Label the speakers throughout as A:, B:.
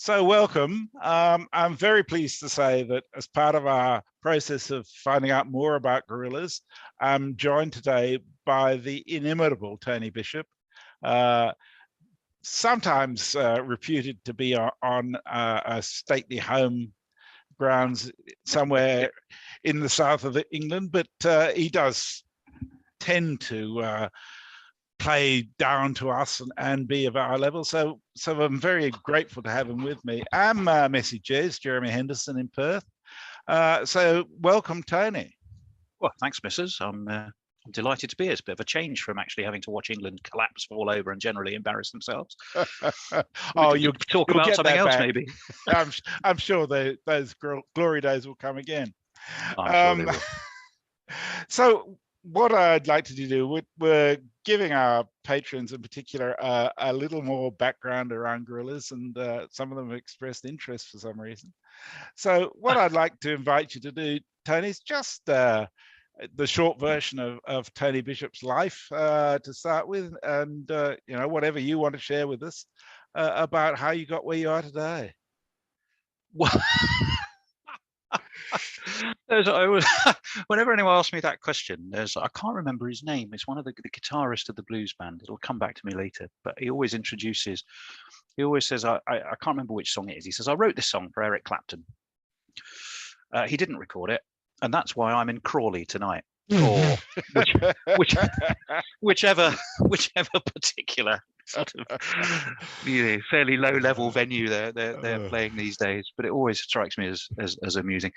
A: So welcome. I'm very pleased to say that as part of our process of finding out more about gorillas, I'm joined today by the inimitable Tony Bishop, sometimes reputed to be on a stately home grounds somewhere in the south of England, but he does tend to play down to us and be of our level. So I'm very grateful to have him with me. I'm Messy Jez, Jeremy Henderson in Perth. So welcome, Tony.
B: Well, thanks, Mrs. I'm delighted to be here. It's a bit of a change from actually having to watch England collapse, fall over, and generally embarrass themselves.
A: You'll
B: talk about something else, maybe.
A: I'm sure those glory days will come again.
B: I'm sure they will.
A: So what I'd like to do, we're giving our patrons in particular a little more background around gorillas, and some of them have expressed interest for some reason. So what I'd like to invite you to do, Tony, is just the short version of Tony Bishop's life to start with, and whatever you want to share with us about how you got where you are today.
B: Well, whenever anyone asks me that question, I can't remember his name. It's one of the guitarists of the blues band. It'll come back to me later. But he always says, I can't remember which song it is. He says, I wrote this song for Eric Clapton. He didn't record it, and that's why I'm in Crawley tonight, or whichever particular sort of fairly low-level venue they're playing these days. But it always strikes me as amusing.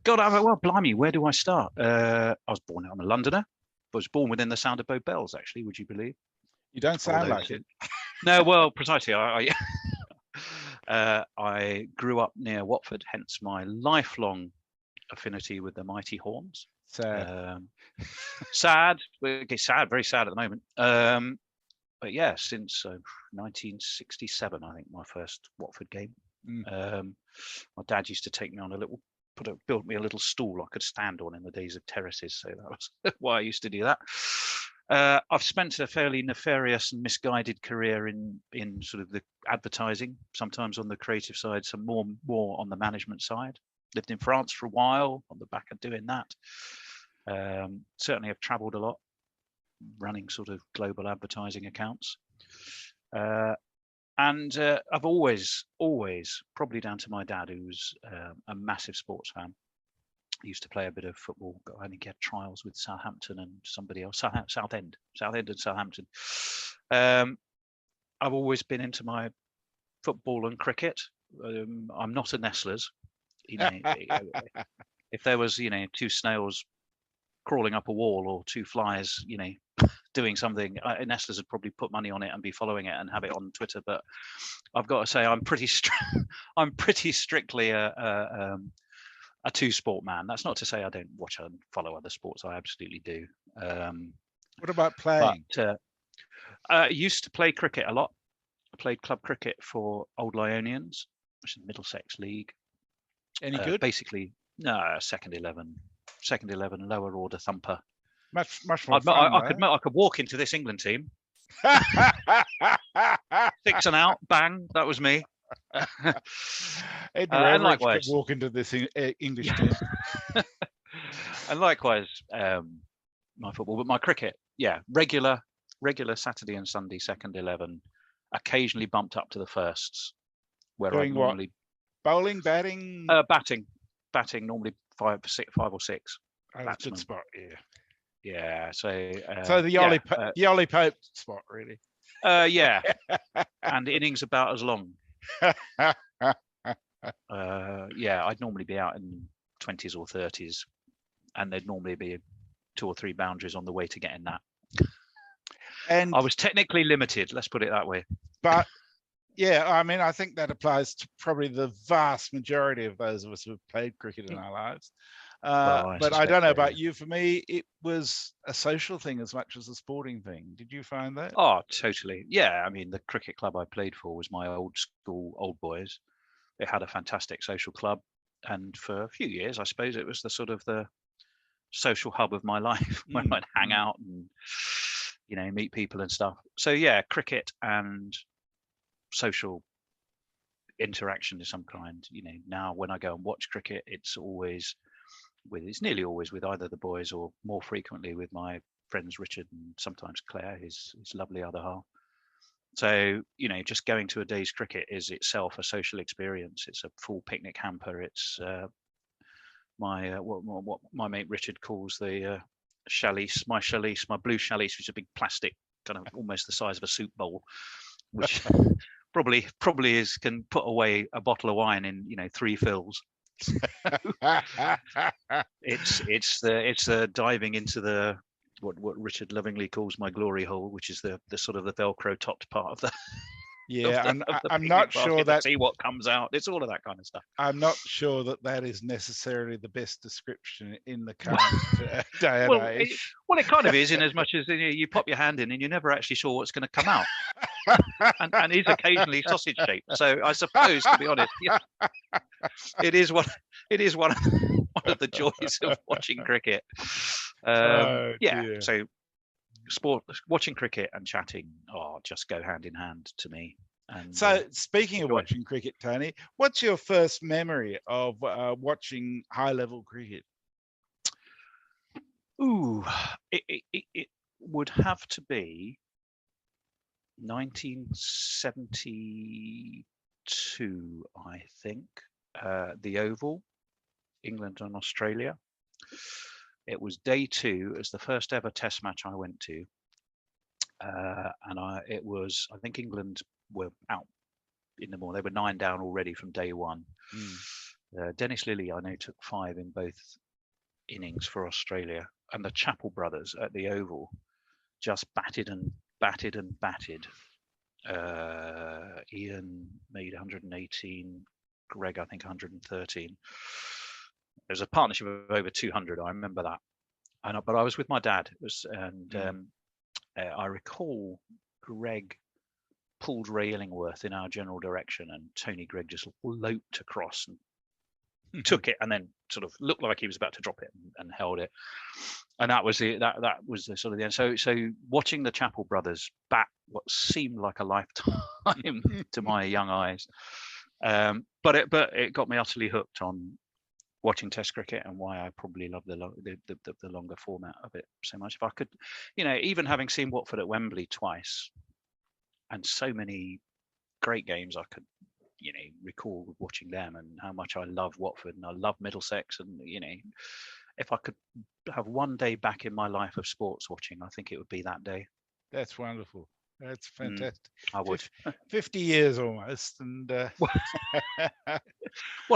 B: God, well, blimey, where do I start? I'm a Londoner. I was born within the sound of Bow Bells, actually. Would you believe?
A: You don't sound like it.
B: No, well, precisely. I grew up near Watford, hence my lifelong affinity with the Mighty Horns. Sad, very sad at the moment. But yeah, since 1967, I think, my first Watford game. My dad used to take me on built me a little stool I could stand on in the days of terraces. So that was why I used to do that. I've spent a fairly nefarious and misguided career in sort of the advertising, sometimes on the creative side, some more on the management side. Lived in France for a while on the back of doing that. Certainly have traveled a lot, running sort of global advertising accounts. And I've always, probably down to my dad, who was a massive sports fan. He used to play a bit of football. I think he had trials with Southampton and somebody else, Southend and Southampton. I've always been into my football and cricket. I'm not a Nestlers. If there was, two snails crawling up a wall or two flies, doing something, Nestlers would probably put money on it and be following it and have it on Twitter. But I've got to say, I'm pretty strictly a two-sport man. That's not to say I don't watch and follow other sports. I absolutely do.
A: What about playing?
B: But I used to play cricket a lot. I played club cricket for Old Lyonians, which is Middlesex League.
A: Any good?
B: Basically, no, second 11, lower order thumper.
A: Much more fun.
B: I could walk into this England team. 6 and out, bang, that was me.
A: And likewise, walk into this English team.
B: And likewise, my football, but my cricket, regular Saturday and Sunday second 11, occasionally bumped up to the firsts, where I normally
A: bowling, batting,
B: batting normally 5 or 6.
A: Oh, that's a good spot, yeah.
B: Yeah, so
A: the Ollie Pope spot, really.
B: Yeah, and innings about as long. I'd normally be out in 20s or 30s, and there'd normally be 2 or 3 boundaries on the way to getting that. And I was technically limited, let's put it that way.
A: But yeah, I mean, I think that applies to probably the vast majority of those of us who've played cricket in our lives. But I don't know about you. For me, it was a social thing as much as a sporting thing. Did you find that?
B: Oh, totally. Yeah, I mean, the cricket club I played for was my old school, Old Boys. It had a fantastic social club. And for a few years, I suppose it was the sort of the social hub of my life where I'd hang out and, meet people and stuff. So yeah, cricket and social interaction of some kind. Now when I go and watch cricket, it's nearly always with either the boys or more frequently with my friends Richard and sometimes Claire, his lovely other half. So, just going to a day's cricket is itself a social experience. It's a full picnic hamper. It's what my mate Richard calls the chalise, my blue chalise, which is a big plastic, kind of almost the size of a soup bowl, which probably can put away a bottle of wine in 3 fills. It's the diving into the what Richard lovingly calls my glory hole, which is the sort of the Velcro topped part of the
A: I'm not sure that
B: see what comes out. It's all of that kind of stuff.
A: I'm not sure that is necessarily the best description in the current day and age.
B: It kind of is, in as much as you pop your hand in and you're never actually sure what's going to come out, and is occasionally sausage shaped. So I suppose, to be honest, it is one of the joys of watching cricket. So watching cricket and chatting just go hand in hand to me. And
A: so speaking of watching cricket, Tony, what's your first memory of watching high level cricket?
B: It would have to be 1972, I think. The Oval, England and Australia. It was day 2. It was the first ever Test match I went to, and I think England were out in the morning. They were 9 down already from day 1. Dennis Lillee, I know, took 5 in both innings for Australia, and the Chappell brothers at the Oval just batted and batted and batted. Ian made 118, Greg I think 113. There was a partnership of over 200. I remember that. But I was with my dad. I recall Greg pulled Ray Illingworth in our general direction, and Tony Greig just loped across and took it, and then sort of looked like he was about to drop it and held it. And that was that was the sort of the end. So watching the Chappell brothers bat what seemed like a lifetime to my young eyes, but it got me utterly hooked on watching Test cricket, and why I probably love the longer format of it so much. If I could, even having seen Watford at Wembley twice, and so many great games, I could, recall watching them, and how much I love Watford and I love Middlesex, and if I could have one day back in my life of sports watching, I think it would be that day.
A: That's wonderful. That's fantastic.
B: I would.
A: 50 years almost. And
B: well,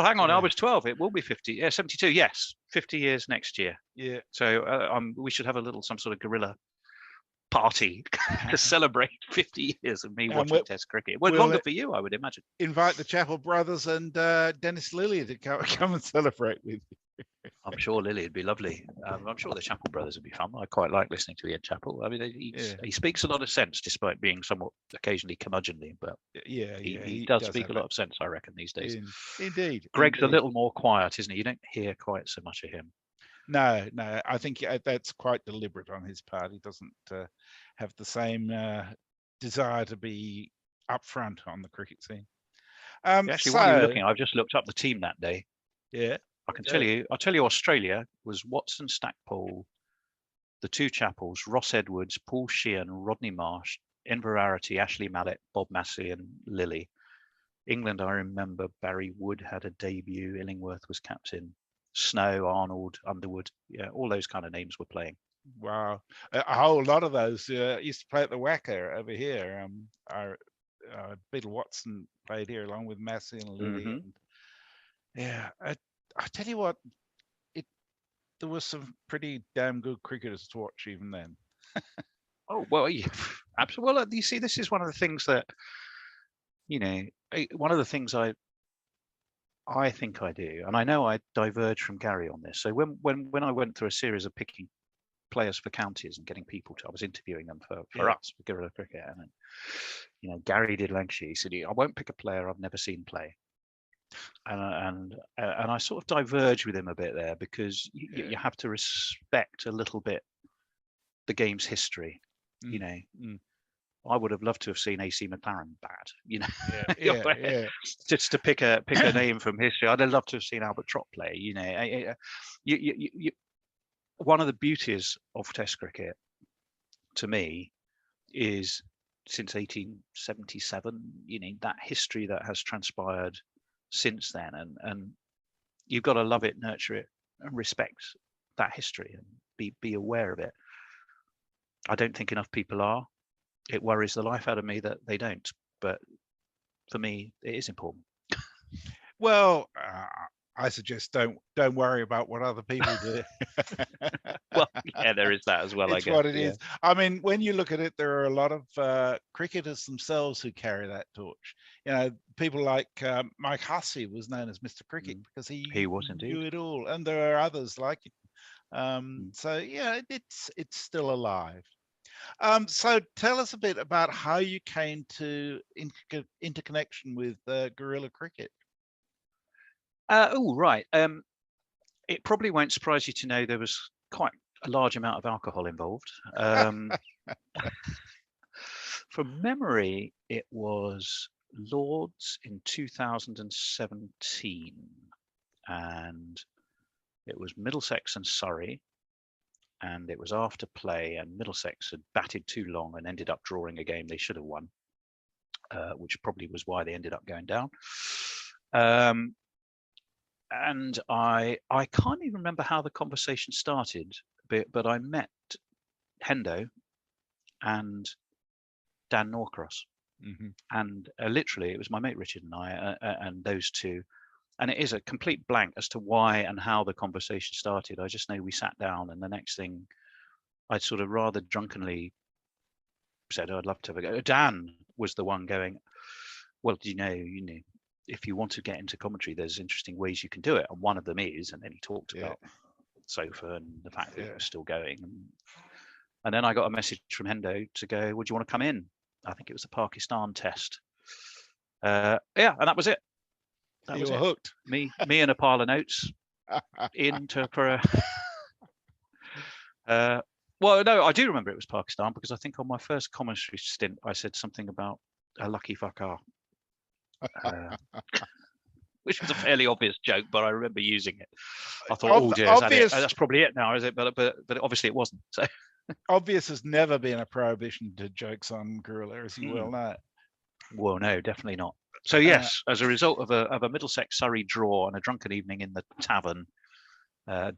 B: hang on. I was 12. It will be 50. Yeah, 72. Yes, 50 years next year.
A: Yeah.
B: So we should have some sort of guerrilla party to celebrate 50 years of me watching Test cricket. Well, longer for you, I would imagine.
A: Invite the Chappell brothers and Dennis Lillee to come and celebrate with you.
B: I'm sure Lily would be lovely. I'm sure the Chappell brothers would be fun. I quite like listening to Ian Chappell. I mean, he speaks a lot of sense, despite being somewhat occasionally curmudgeonly. But he does speak a lot of sense, I reckon, these days.
A: Indeed.
B: Greg's a little more quiet, isn't he? You don't hear quite so much of him.
A: No. I think that's quite deliberate on his part. He doesn't have the same desire to be upfront on the cricket scene.
B: Actually, while you're looking, I've just looked up the team that day.
A: Yeah.
B: I can tell you. I'll tell you. Australia was Watson, Stackpole, the 2 Chappells, Ross Edwards, Paul Sheehan, Rodney Marsh, Inverarity, Ashley Mallet, Bob Massey, and Lillee. England, I remember Barry Wood had a debut. Illingworth was captain. Snow, Arnold, Underwood. Yeah, all those kind of names were playing.
A: Wow, a whole lot of those used to play at the Wacker over here. Beetle Watson played here along with Massey and Lillee. And, I tell you what, there was some pretty damn good cricketers to watch even then.
B: Oh, well, yeah, absolutely. Well, you see, this is one of the things that, one of the things I think I do, and I know I diverge from Gary on this. So when I went through a series of picking players for counties and getting people to, I was interviewing them for us, for Guerrilla Cricket, and Gary did Lancashire. He said, I won't pick a player I've never seen play. And I sort of diverge with him a bit there, because you have to respect a little bit the game's history. I would have loved to have seen AC McLaren bad,
A: Yeah.
B: just to pick a name from history. I'd have loved to have seen Albert Trott play. One of the beauties of Test cricket, to me, is since 1877. That history that has transpired since then, and you've got to love it, nurture it, and respect that history, and be aware of it. I don't think enough people are. It worries the life out of me that they don't, but for me, it is important.
A: Well, I suggest don't worry about what other people do.
B: Well, yeah, there is that as well.
A: It's
B: I guess
A: what it is. I mean, when you look at it, there are a lot of cricketers themselves who carry that torch. People like Mike Hussey was known as Mr. Cricket because
B: he was indeed.
A: knew it all, and there are others like him. So yeah, it's still alive. So tell us a bit about how you came to interconnection with guerrilla cricket.
B: Right. It probably won't surprise you to know there was quite a large amount of alcohol involved. From memory, it was Lords in 2017, and it was Middlesex and Surrey, and it was after play, and Middlesex had batted too long and ended up drawing a game they should have won, which probably was why they ended up going down. And I can't even remember how the conversation started, but I met Hendo and Dan Norcross, and literally it was my mate Richard and I, and those two. And it is a complete blank as to why and how the conversation started. I just know we sat down, and the next thing I'd sort of rather drunkenly said, "Oh, I'd love to have a go." Dan was the one going, "Well, do you know, if you want to get into commentary, there's interesting ways you can do it. And one of them is," and then he talked about Sofa and the fact that it was still going. And then I got a message from Hendo to go, "Would you want to come in?" I think it was the Pakistan test. And that was it.
A: You were hooked.
B: Me and a pile of notes for a. Well, no, I do remember it was Pakistan because I think on my first commentary stint, I said something about a lucky fucker, which was a fairly obvious joke, but I remember using it. I thought, "Oh dear, is that it? That's probably it now, is it?" But obviously it wasn't. So
A: obvious has never been a prohibition to jokes on guerrilla, as you well know.
B: Well, no, definitely not. So yes, as a result of a Middlesex Surrey draw and a drunken evening in the tavern, Hendo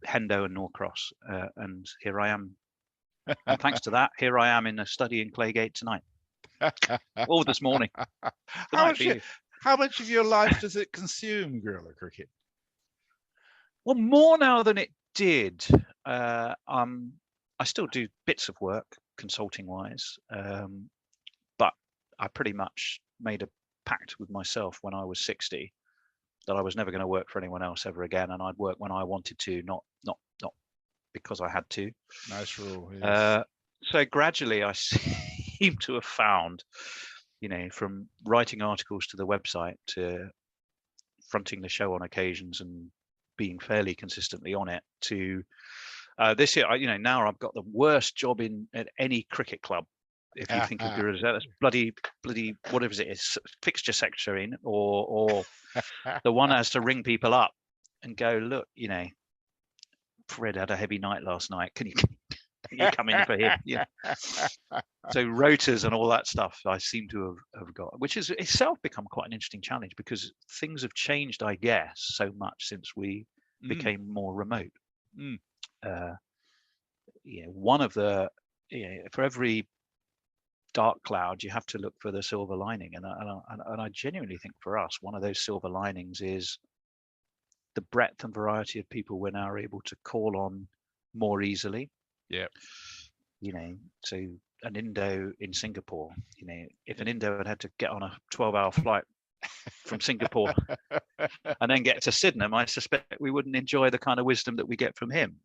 B: and Norcross, and here I am. And thanks to that, here I am in a study in Claygate tonight. All this morning.
A: How much of your life does it consume, guerrilla cricket?
B: Well, more now than it did. I still do bits of work consulting wise, but I pretty much made a pact with myself when I was 60 that I was never going to work for anyone else ever again, and I'd work when I wanted to, not because I had to.
A: Nice rule. Yes.
B: So gradually I seem to have found, from writing articles to the website to fronting the show on occasions and being fairly consistently on it, to this year, now I've got the worst job at any cricket club. If you think of guerrillas, that's bloody whatever it is, fixture secretary, or the one that has to ring people up and go, "Look, Fred had a heavy night last night. Can you come in for him?" So rotas and all that stuff I seem to have got, which has itself become quite an interesting challenge because things have changed, I guess, so much since we became more remote. One of the for every dark cloud you have to look for the silver lining, and I genuinely think for us one of those silver linings is the breadth and variety of people we're now able to call on more easily. So an Indo in Singapore, if an Indo had to get on a 12-hour flight from Singapore and then get to Sydenham, I suspect we wouldn't enjoy the kind of wisdom that we get from him.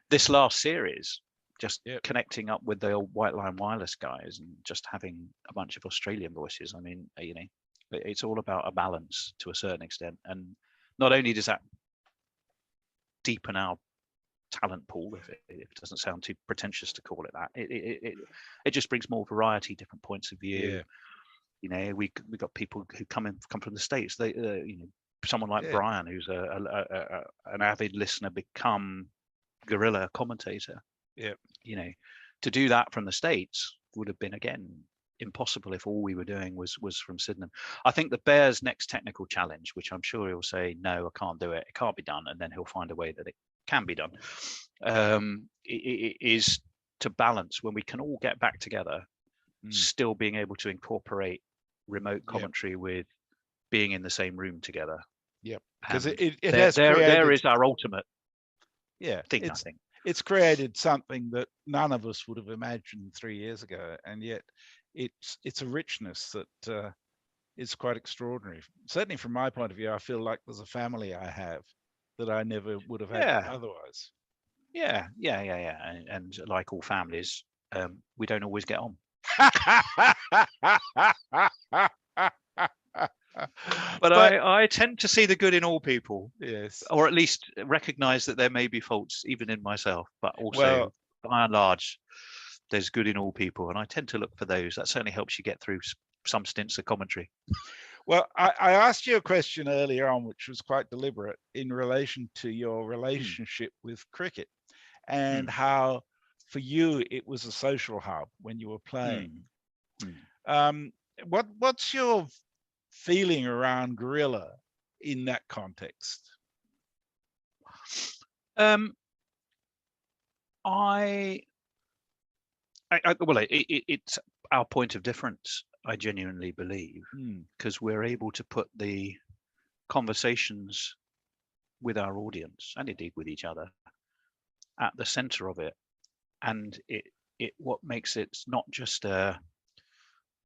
B: This last series, just connecting up with the old White Line Wireless guys and just having a bunch of Australian voices. I mean, it's all about a balance to a certain extent. And not only does that deepen our talent pool, if it doesn't sound too pretentious to call it that. It just brings more variety, different points of view.
A: Yeah.
B: You know, we got people who come from the States. They you know, someone like Brian, who's an avid listener, become guerrilla commentator.
A: Yeah.
B: You know, to do that from the States would have been, again, impossible if all we were doing was from Sydenham. I think the Bears' next technical challenge, which I'm sure he'll say, no, I can't do it, it can't be done, and then he'll find a way that it can be done, is to balance when we can all get back together, still being able to incorporate remote commentary with being in the same room together.
A: Yep. Because it
B: has there is our ultimate thing, I think.
A: It's created something that none of us would have imagined 3 years ago, and yet it's a richness that is quite extraordinary. Certainly from my point of view, I feel like there's a family I have that I never would have had otherwise.
B: Yeah. And like all families, we don't always get on. But I tend to see the good in all people,
A: yes,
B: or at least recognize that there may be faults even in myself, but also by and large there's good in all people, and I tend to look for those. That certainly helps you get through some stints of commentary.
A: Well, I asked you a question earlier on which was quite deliberate in relation to your relationship with cricket, and how for you it was a social hub when you were playing. What's your feeling around guerrilla in that context? It's our point of difference, I genuinely believe, because we're able to put the conversations with our audience, and indeed with each other, at the center of it. And it what makes it not just a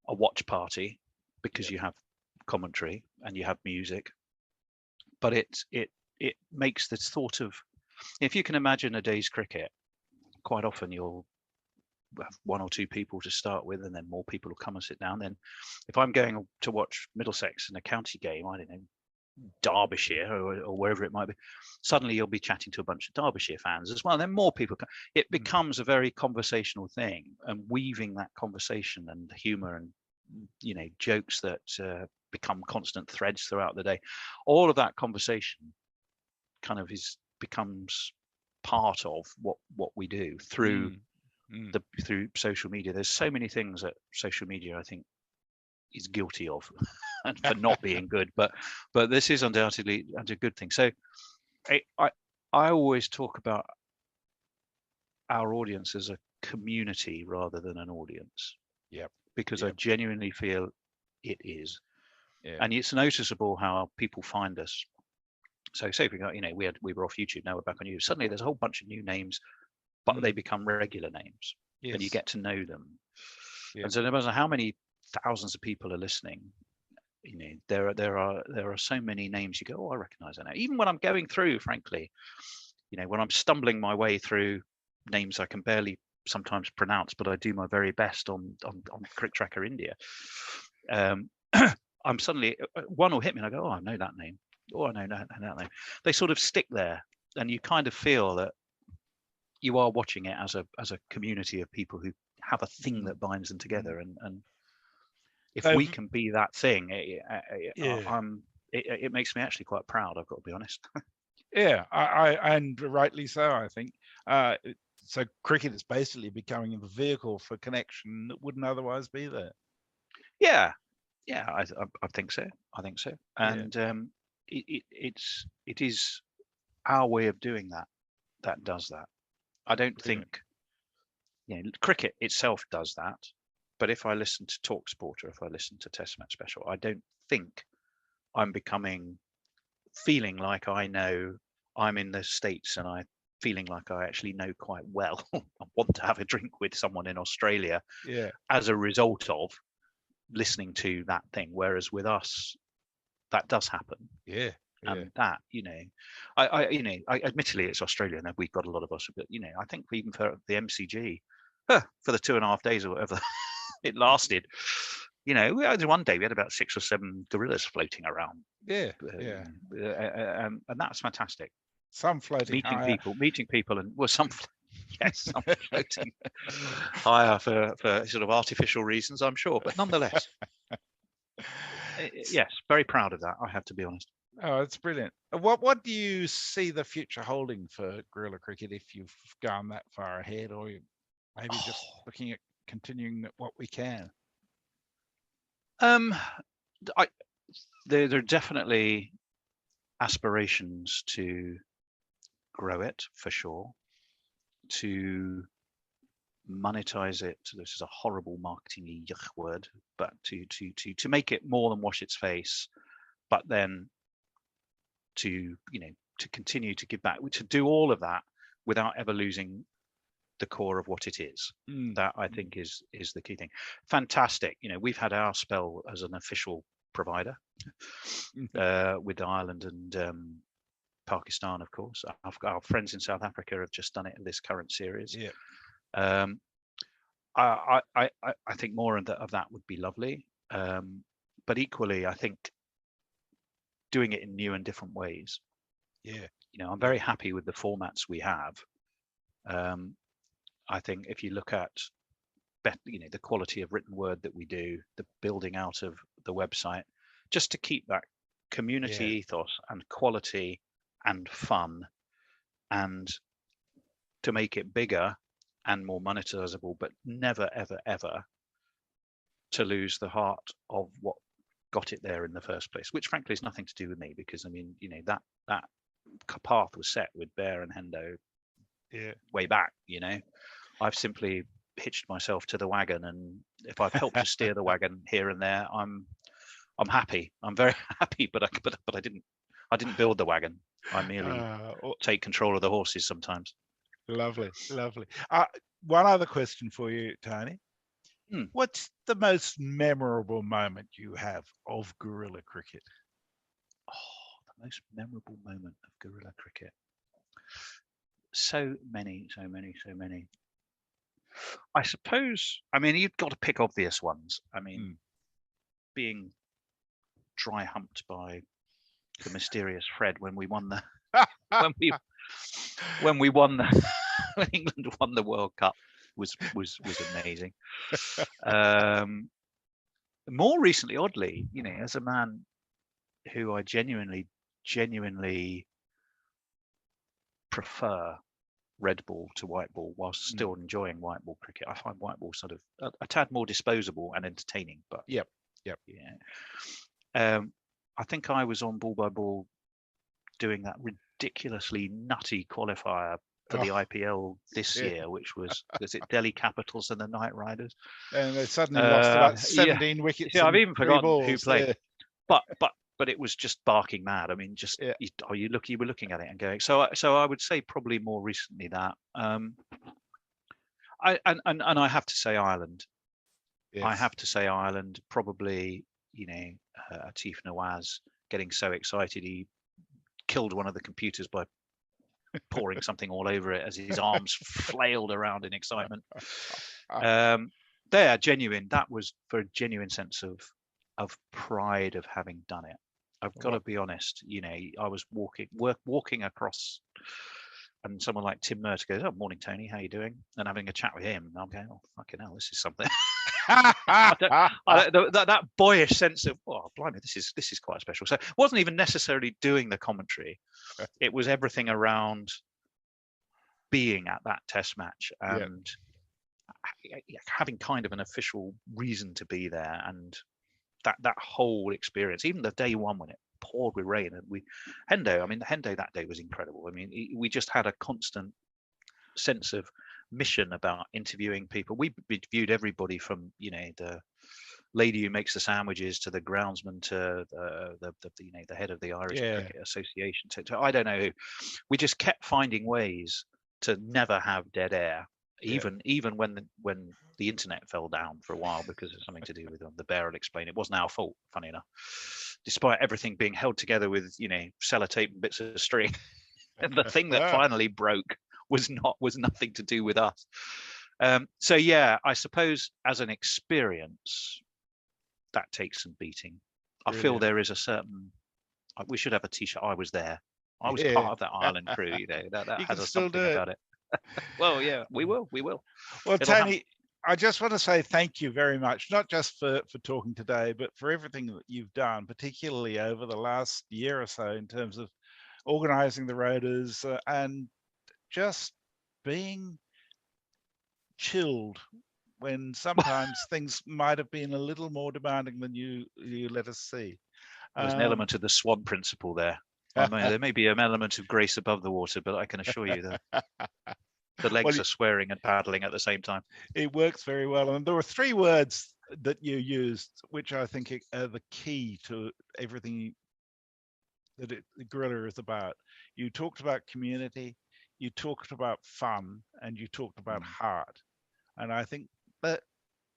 A: watch party, because you have commentary and you have music, but it makes this thought of, if you can imagine a day's cricket, quite often you'll have one or two people to start with, and then more people will come and sit down. Then if I'm going to watch Middlesex in a county game, I don't know, Derbyshire or wherever it might be, suddenly you'll be chatting to a bunch of Derbyshire fans as well. Then more people come. It becomes a very conversational thing, and weaving that conversation and humor and, you know, jokes that become constant threads throughout the day. All of that conversation kind of becomes part of what we do through through social media. There's so many things that social media, I think, is guilty of and for not being good, but this is undoubtedly a good thing. So I always talk about our audience as a community rather than an audience, because I genuinely feel it is. And it's noticeable how people find us. So say if we got, you know, we were off YouTube, now we're back on YouTube, suddenly there's a whole bunch of new names, but they become regular names, and you get to know them. And so no matter how many thousands of people are listening, you know, there are so many names you go, oh, I recognize that now. Even when I'm going through, frankly, you know, when I'm stumbling my way through names I can barely sometimes pronounce, but I do my very best on Crick Tracker India, I'm suddenly, one will hit me and I go, oh, I know that name. Oh, I know that name. They sort of stick there, and you kind of feel that you are watching it as a community of people who have a thing that binds them together. And if we can be that thing, it makes me actually quite proud, I've got to be honest. I and rightly so, I think. So cricket is basically becoming the vehicle for connection that wouldn't otherwise be there.
B: I think so. And it is our way of doing that does that. I don't think, you know, cricket itself does that, but if I listen to TalkSport or if I listen to Test Match Special, I don't think I'm feeling like I know I'm in the States, and I feeling like I actually know quite well. I want to have a drink with someone in Australia as a result of listening to that thing. Whereas with us, that does happen. And that, you know, I admittedly it's Australia and we've got a lot of us, but, you know, I think even for the MCG, for the 2.5 days or whatever it lasted, you know, one day we had about 6 or 7 gorillas floating around. And that's fantastic.
A: Some floating higher.
B: meeting people, and some yes, some floating higher for sort of artificial reasons, I'm sure, but nonetheless, yes, very proud of that. I have to be honest.
A: Oh, it's brilliant. What do you see the future holding for guerrilla cricket if you've gone that far ahead, or maybe just looking at continuing what we can?
B: There are definitely aspirations to grow it for sure, to monetize it. This is a horrible marketing word, but to make it more than wash its face, but then to continue to give back, to do all of that without ever losing the core of what it is. That I think is the key thing. Fantastic. We've had our spell as an official provider with Ireland and Pakistan, of course. Our friends in South Africa have just done it in this current series.
A: Yeah.
B: I think more of that would be lovely. But equally, I think doing it in new and different ways.
A: Yeah.
B: I'm very happy with the formats we have. I think if you look at the quality of written word that we do, the building out of the website, just to keep that community ethos and quality and fun, and to make it bigger and more monetizable, but never, ever, ever to lose the heart of what got it there in the first place, which frankly is nothing to do with me, because I mean, that path was set with Bear and Hendo way back. I've simply hitched myself to the wagon, and if I've helped to steer the wagon here and there, I'm happy. I'm very happy, but I didn't build the wagon. I merely take control of the horses sometimes.
A: Lovely. One other question for you, Tony. What's the most memorable moment you have of guerrilla cricket?
B: The most memorable moment of guerrilla cricket. So many. I suppose, you've got to pick obvious ones. Being dry humped by the mysterious Fred when we won the when England won the World Cup was amazing. More recently, oddly, as a man who I genuinely prefer red ball to white ball, whilst still enjoying white ball cricket. I find white ball sort of a tad more disposable and entertaining. But
A: yep.
B: I think I was on ball by ball doing that ridiculously nutty qualifier for the IPL this year, which was it Delhi Capitals and the Knight Riders,
A: and they suddenly lost about 17 wickets.
B: Yeah, I've even forgotten
A: balls,
B: who played. But it was just barking mad. You were looking at it and going. So I would say probably more recently that. I have to say Ireland. Yes. I have to say Ireland. Probably Atif Nawaz getting so excited he killed one of the computers by pouring something all over it as his arms flailed around in excitement. They are genuine. That was for a genuine sense of pride of having done it. I've got to be honest. I was walking across, and someone like Tim Murter goes, "Oh, morning, Tony. How you doing?" And having a chat with him, and I'm going, "Oh, fucking hell, this is something." That boyish sense of, "Oh, blimey, this is quite special." So it wasn't even necessarily doing the commentary; it was everything around being at that Test match and having kind of an official reason to be there, and that whole experience, even the day one when it poured with rain, and Hendo that day was incredible. We just had a constant sense of mission about interviewing people. We viewed everybody from the lady who makes the sandwiches to the groundsman to the head of the Irish Cricket Association to I don't know who. We just kept finding ways to never have dead air, even when the internet fell down for a while because of something to do with the Bear will explain. It wasn't our fault, funny enough, despite everything being held together with sellotape and bits of string. And the thing that finally broke was nothing to do with us. So I suppose as an experience, that takes some beating. I feel there is a certain. We should have a T-shirt. I was there. I was
A: Yeah.
B: part of that Ireland crew. You know, that
A: You
B: has
A: can
B: a
A: still
B: something
A: do it.
B: about it. Well, yeah, we will.
A: Well,
B: It'll happen.
A: Tony, I just want to say thank you very much, not just for talking today, but for everything that you've done, particularly over the last year or so in terms of organising the rotas and just being chilled when sometimes things might have been a little more demanding than you let us see.
B: There's an element of the swan principle there. I mean, there may be an element of grace above the water, but I can assure you that the legs
A: Well,
B: are swearing and paddling at the same time.
A: it works very well. And there were 3 words that you used, which I think are the key to everything that the gorilla is about. You talked about community, you talked about fun, and you talked about heart. And I think that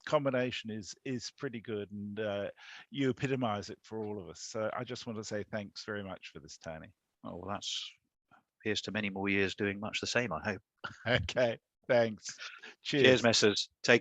A: combination is pretty good, and you epitomize it for all of us. So I just want to say thanks very much for this, Tony.
B: Oh, well, here's to many more years doing much the same, I hope.
A: Okay, thanks.
B: Cheers,
A: Cheers.
B: messers. Take